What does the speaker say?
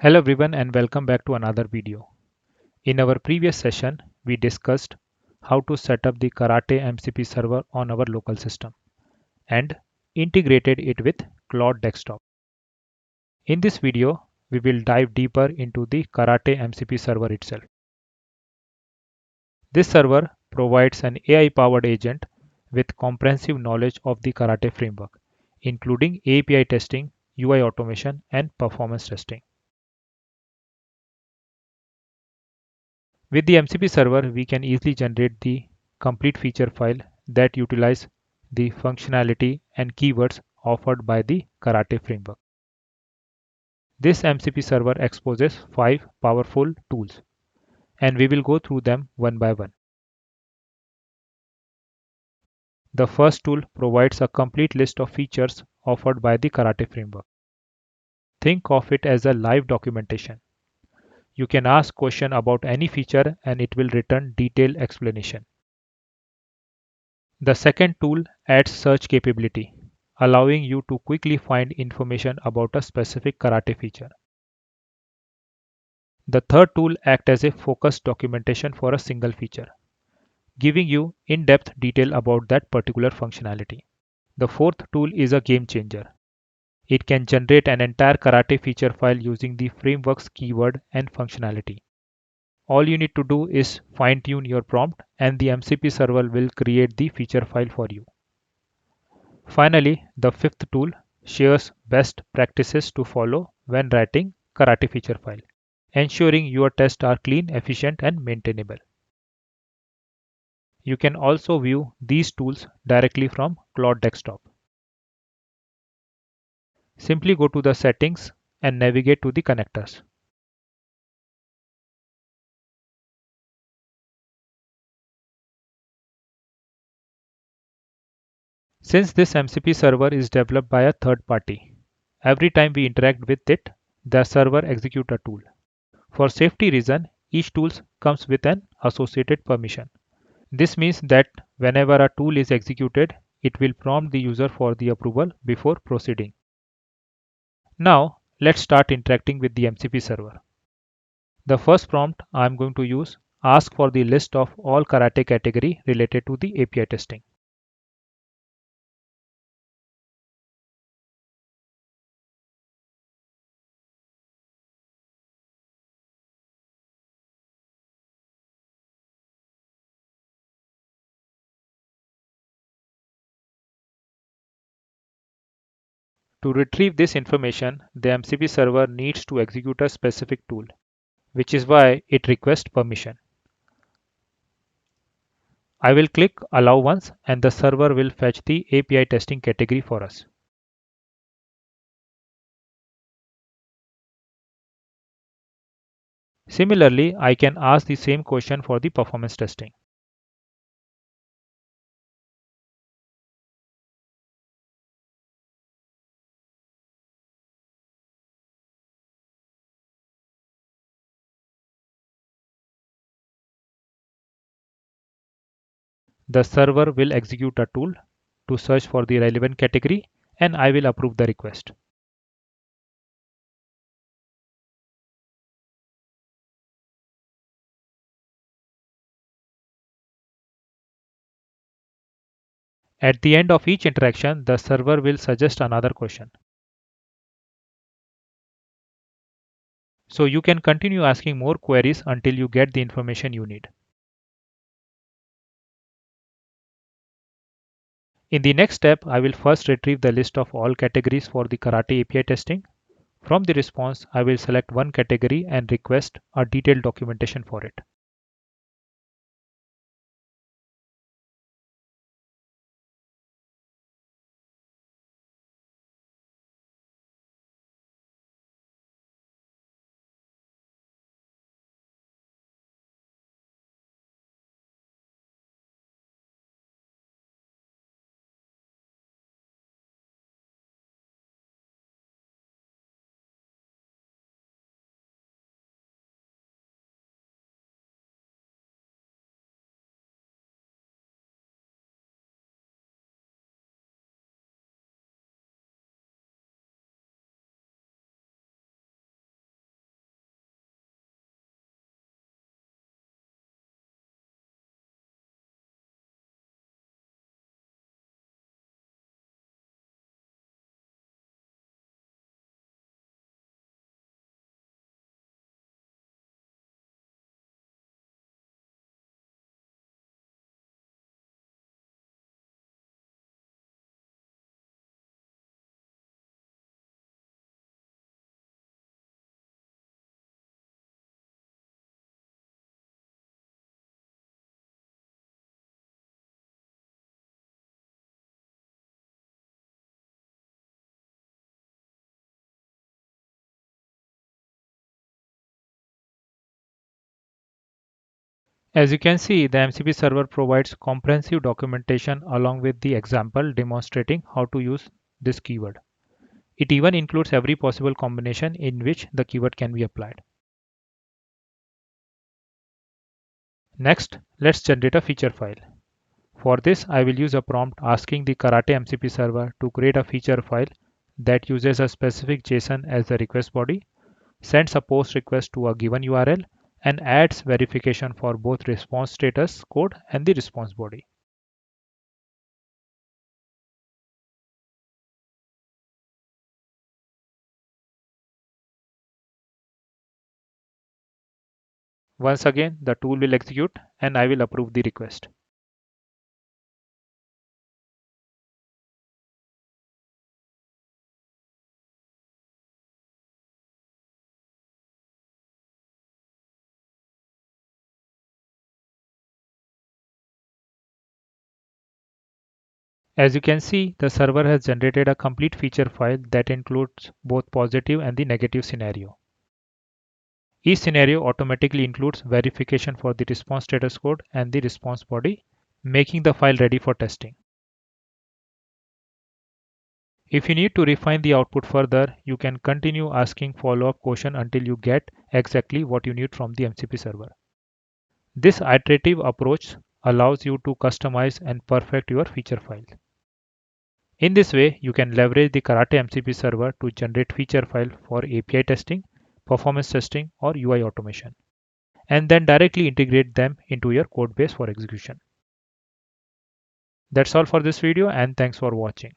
Hello everyone and welcome back to another video. In our previous session, we discussed how to set up the Karate MCP server on our local system and integrated it with Cloud Desktop. In this video, we will dive deeper into the Karate MCP server itself. This server provides an AI-powered agent with comprehensive knowledge of the Karate framework, including API testing, UI automation, and performance testing. With the MCP server, we can easily generate the complete feature file that utilize the functionality and keywords offered by the Karate framework. This MCP server exposes 5 powerful tools, and we will go through them one by one. The first tool provides a complete list of features offered by the Karate framework. Think of it as a live documentation. You can ask questions about any feature and it will return detailed explanation. The second tool adds search capability, allowing you to quickly find information about a specific karate feature. The third tool acts as a focused documentation for a single feature, giving you in-depth detail about that particular functionality. The fourth tool is a game changer. It can generate an entire karate feature file using the framework's keyword and functionality. All you need to do is fine-tune your prompt and the MCP server will create the feature file for you. Finally, the fifth tool shares best practices to follow when writing Karate feature file, ensuring your tests are clean, efficient, and maintainable. You can also view these tools directly from Cloud Desktop. Simply go to the settings and navigate to the connectors. Since this MCP server is developed by a third party, every time we interact with it, the server executes a tool. For safety reason, each tool comes with an associated permission. This means that whenever a tool is executed, it will prompt the user for the approval before proceeding. Now, let's start interacting with the MCP server. The first prompt I am going to use ask for the list of all karate category related to the API testing. To retrieve this information, the MCP server needs to execute a specific tool, which is why it requests permission. I will click allow once and the server will fetch the API testing category for us. Similarly, I can ask the same question for the performance testing. The server will execute a tool to search for the relevant category and I will approve the request. At the end of each interaction, the server will suggest another question. So you can continue asking more queries until you get the information you need. In the next step, I will first retrieve the list of all categories for the Karate API testing. From the response, I will select one category and request a detailed documentation for it. As you can see, the MCP server provides comprehensive documentation along with the example demonstrating how to use this keyword. It even includes every possible combination in which the keyword can be applied. Next, let's generate a feature file. For this, I will use a prompt asking the Karate MCP server to create a feature file that uses a specific JSON as the request body, sends a post request to a given URL, and adds verification for both response status code and the response body. Once again, the tool will execute and I will approve the request. As you can see, the server has generated a complete feature file that includes both positive and the negative scenario. Each scenario automatically includes verification for the response status code and the response body, making the file ready for testing. If you need to refine the output further, you can continue asking follow-up questions until you get exactly what you need from the MCP server. This iterative approach allows you to customize and perfect your feature file. In this way, you can leverage the Karate MCP server to generate feature file for API testing, performance testing, or UI automation, and then directly integrate them into your code base for execution. That's all for this video, and thanks for watching.